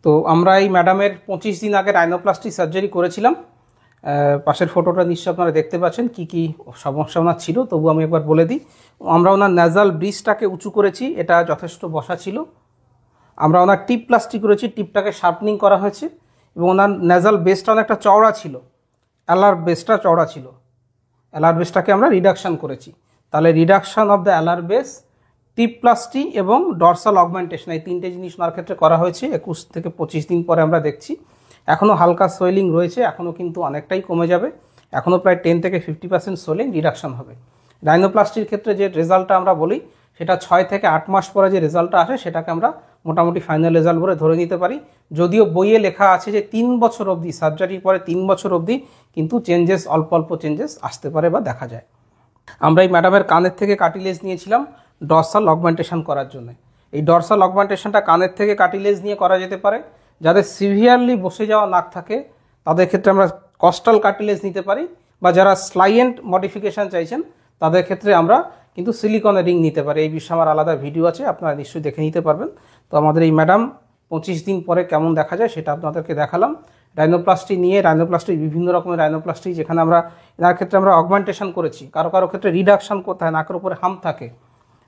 তো আমরা এই ম্যাডামের 25 দিন আগে রাইনোপ্লাস্টি সার্জারি করেছিলাম। পাশের ফটোটা নিশ্চয়ই আপনারা দেখতে পাচ্ছেন কি কি সমস্যা ওনার ছিল, তবু আমি একবার বলে দিই। আমরা ওনার ন্যাজাল ব্রিজটাকে উঁচু করেছি, এটা যথেষ্ট বসা ছিল। আমরা ওনার টিপ প্লাস্টি করেছি, টিপটাকে শার্পনিং করা হয়েছে, এবং ওনার ন্যাজাল বেসটা অনেকটা চওড়া ছিল, অ্যালার বেসটা চওড়া ছিল, অ্যালার বেসটাকে আমরা রিডাকশান করেছি। তাহলে রিডাকশান অফ দ্য অ্যালার বেস, টিপ প্লাস্টি এবং ডরসাল অগমেন্টেশন, এই তিনটে জিনিস ওনার ক্ষেত্রে করা হয়েছে। 21 থেকে 25 দিন পরে আমরা দেখছি এখনও হালকা সোয়েলিং রয়েছে, এখনও কিন্তু অনেকটাই কমে যাবে, এখনও প্রায় 10 থেকে 50% সোয়েলিং রিডাকশান হবে। রাইনোপ্লাস্টির ক্ষেত্রে যে রেজাল্টটা আমরা বলি সেটা 6 থেকে 8 মাস পরে যে রেজাল্টটা আসে সেটাকে আমরা মোটামুটি ফাইনাল রেজাল্ট বলে ধরে নিতে পারি। যদিও বইয়ে লেখা আছে যে 3 বছর অবধি, সার্জারির পরে 3 বছর অবধি কিন্তু চেঞ্জেস, অল্প অল্প চেঞ্জেস আসতে পারে বা দেখা যায়। আমরা এই ম্যাডামের কানের থেকে কার্টিলেজ নিয়েছিলাম ডরসাল অগমেন্টেশন করার জন্য। এই ডরসাল অগমেন্টেশনটা কানের থেকে কার্টিলেজ নিয়ে করা যেতে পারে। যাদের সিভিয়ারলি বসে যাওয়া নাক থাকে তাদের ক্ষেত্রে আমরা কস্টাল কার্টিলেজ নিতে পারি, বা যারা স্লাইয়েন্ট মডিফিকেশান চাইছেন তাদের ক্ষেত্রে আমরা কিন্তু সিলিকনের রিং নিতে পারি। এই বিষয়ে আমার আলাদা ভিডিও আছে, আপনারা নিশ্চয়ই দেখে নিতে পারবেন। তো আমাদের এই ম্যাডাম 25 দিন পরে কেমন দেখা যায় সেটা আপনাদেরকে দেখালাম। রাইনোপ্লাস্টি নিয়ে, রাইনোপ্লাস্টি বিভিন্ন রকমের রাইনোপ্লাস্টি, যেখানে আমরা এনার ক্ষেত্রে আমরা অগমেন্টেশন করেছি, কারো কারো ক্ষেত্রে রিডাকশান করতে হয়, নাকের উপরে হাম থাকে,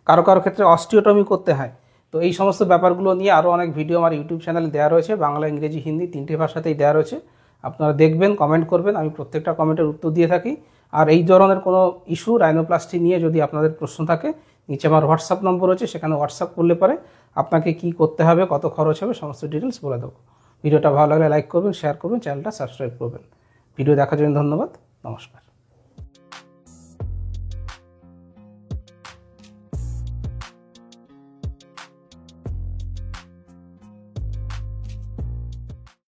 কারো কারো ক্ষেত্রে অস্টিওটমি করতে হয়। তো এই সমস্ত ব্যাপারগুলো নিয়ে আরও অনেক ভিডিও আমার ইউটিউব চ্যানেলে দেওয়া রয়েছে, বাংলা, ইংরেজি, হিন্দি 3টে ভাষাতেই দেওয়া রয়েছে। আপনারা দেখবেন, কমেন্ট করবেন, আমি প্রত্যেকটা কমেন্টের উত্তর দিয়ে থাকি। আর এই ধরনের কোনো ইস্যু রাইনোপ্লাস্টি নিয়ে যদি আপনাদের প্রশ্ন থাকে, নিচে আমার হোয়াটসঅ্যাপ নম্বর রয়েছে, সেখানে হোয়াটসঅ্যাপ করলে পরে আপনাকে কি করতে হবে, কত খরচ হবে, সমস্ত ডিটেলস বলে দেবো। ভিডিওটা ভালো লাগলে লাইক করবেন, শেয়ার করবেন, চ্যানেলটা সাবস্ক্রাইব করবেন। ভিডিও দেখার জন্য ধন্যবাদ, নমস্কার।